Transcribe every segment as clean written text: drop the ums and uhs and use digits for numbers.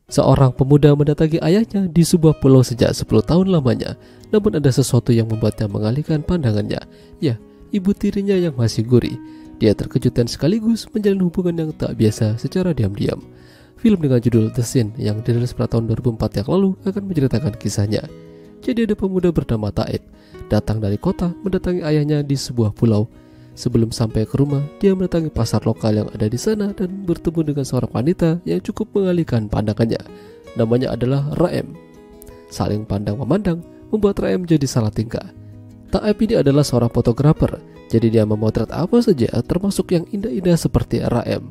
Seorang pemuda mendatangi ayahnya di sebuah pulau sejak 10 tahun lamanya. Namun ada sesuatu yang membuatnya mengalihkan pandangannya. Ya, ibu tirinya yang masih gurih. Dia terkejut dan sekaligus menjalin hubungan yang tak biasa secara diam-diam. Film dengan judul The Sin yang dirilis pada tahun 2004 yang lalu akan menceritakan kisahnya. Jadi ada pemuda bernama Taib datang dari kota mendatangi ayahnya di sebuah pulau. Sebelum sampai ke rumah, dia mendatangi pasar lokal yang ada di sana dan bertemu dengan seorang wanita yang cukup mengalihkan pandangannya. Namanya adalah Raem. Saling pandang-memandang membuat Raem jadi salah tingkah. Taib ini adalah seorang fotografer, jadi dia memotret apa saja termasuk yang indah-indah seperti Raem.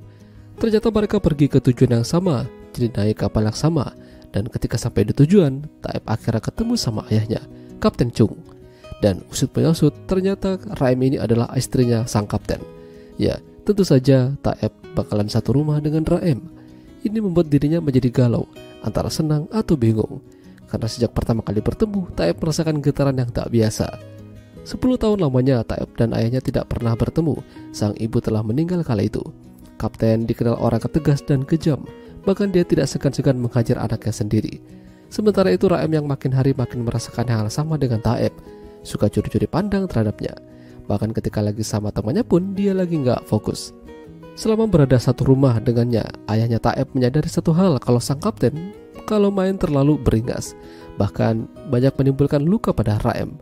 Ternyata mereka pergi ke tujuan yang sama, jadi naik kapal yang sama. Dan ketika sampai di tujuan, Taib akhirnya ketemu sama ayahnya, Kapten Chung. Dan usut penyusut, ternyata Raem ini adalah istrinya sang kapten. Ya, tentu saja Taib bakalan satu rumah dengan Raem. Ini membuat dirinya menjadi galau, antara senang atau bingung. Karena sejak pertama kali bertemu, Taib merasakan getaran yang tak biasa. 10 tahun lamanya Taib dan ayahnya tidak pernah bertemu. Sang ibu telah meninggal kala itu. Kapten dikenal orang ketegas dan kejam. Bahkan dia tidak segan-segan menghajar anaknya sendiri. Sementara itu Raem yang makin hari makin merasakan hal sama dengan Taib. Suka curi-curi pandang terhadapnya. Bahkan ketika lagi sama temannya pun dia lagi nggak fokus. Selama berada satu rumah dengannya, ayahnya Taib menyadari satu hal, kalau sang kapten kalau main terlalu beringas, bahkan banyak menimbulkan luka pada Raem.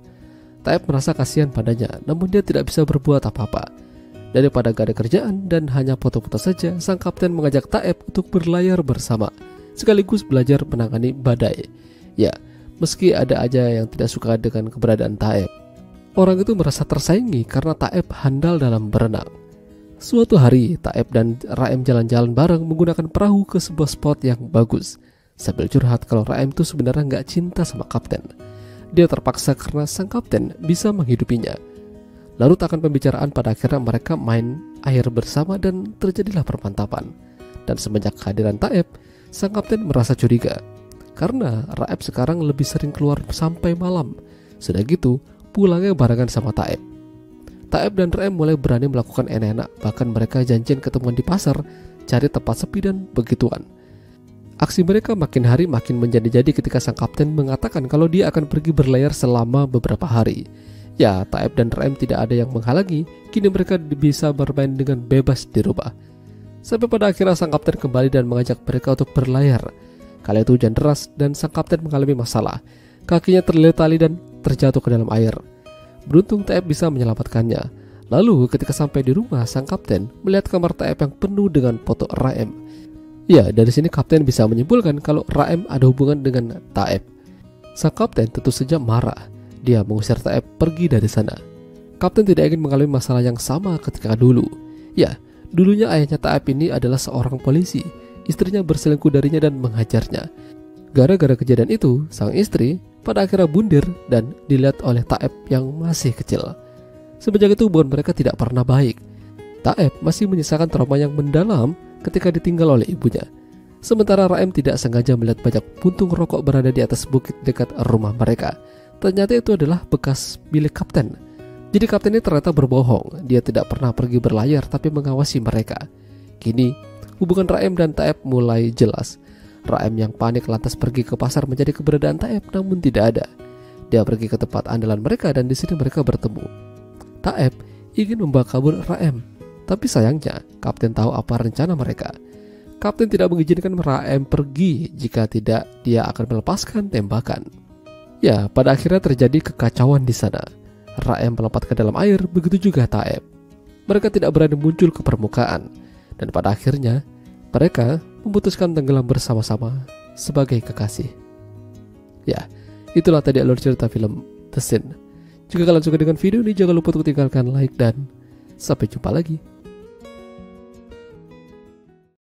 Taib merasa kasihan padanya, namun dia tidak bisa berbuat apa-apa. Daripada gak ada kerjaan dan hanya foto-foto saja, sang kapten mengajak Taib untuk berlayar bersama, sekaligus belajar menangani badai. Ya, meski ada aja yang tidak suka dengan keberadaan Taib. Orang itu merasa tersaingi karena Taib handal dalam berenang. Suatu hari, Taib dan Raem jalan-jalan bareng menggunakan perahu ke sebuah spot yang bagus. Sambil curhat kalau Raem itu sebenarnya nggak cinta sama kapten. Dia terpaksa karena sang kapten bisa menghidupinya. Larut akan pembicaraan, pada akhirnya mereka main air bersama dan terjadilah permantapan. Dan semenjak kehadiran Taib, sang kapten merasa curiga. Karena Raem sekarang lebih sering keluar sampai malam. Sudah gitu, pulangnya barengan sama Taib. Taib dan Raem mulai berani melakukan enak-enak. Bahkan mereka janjian ketemuan di pasar, cari tempat sepi dan begituan. Aksi mereka makin hari makin menjadi-jadi ketika sang kapten mengatakan kalau dia akan pergi berlayar selama beberapa hari. Ya, Taib dan Raem tidak ada yang menghalangi. Kini mereka bisa bermain dengan bebas di rumah. Sampai pada akhirnya sang kapten kembali dan mengajak mereka untuk berlayar. Kala itu hujan deras dan sang kapten mengalami masalah. Kakinya terlilit tali dan terjatuh ke dalam air. Beruntung Taib bisa menyelamatkannya. Lalu ketika sampai di rumah, sang kapten melihat kamar Taib yang penuh dengan foto Raem. Ya, dari sini kapten bisa menyimpulkan kalau Raem ada hubungan dengan Taib. Sang kapten tentu saja marah. Dia mengusir Taib pergi dari sana. Kapten tidak ingin mengalami masalah yang sama ketika dulu. Ya, dulunya ayahnya Taib ini adalah seorang polisi. Istrinya berselingkuh darinya dan menghajarnya. Gara-gara kejadian itu, sang istri pada akhirnya bundir dan dilihat oleh Taib yang masih kecil. Semenjak itu hubungan mereka tidak pernah baik. Taib masih menyisakan trauma yang mendalam ketika ditinggal oleh ibunya. Sementara Raem tidak sengaja melihat banyak puntung rokok berada di atas bukit dekat rumah mereka. Ternyata itu adalah bekas milik kapten. Jadi kapten ini ternyata berbohong. Dia tidak pernah pergi berlayar tapi mengawasi mereka. Kini hubungan Raem dan Taib mulai jelas. Raem yang panik lantas pergi ke pasar mencari keberadaan Taib, namun tidak ada. Dia pergi ke tempat andalan mereka dan di sini mereka bertemu. Taib ingin membawa kabur Raem, tapi sayangnya kapten tahu apa rencana mereka. Kapten tidak mengizinkan Raem pergi, jika tidak dia akan melepaskan tembakan. Ya, pada akhirnya terjadi kekacauan di sana. Raem melompat ke dalam air, begitu juga Taib. Mereka tidak berani muncul ke permukaan. Dan pada akhirnya mereka memutuskan tenggelam bersama-sama sebagai kekasih. Ya, itulah tadi alur cerita film The Sin. Jika kalian suka dengan video ini, jangan lupa untuk tinggalkan like dan sampai jumpa lagi.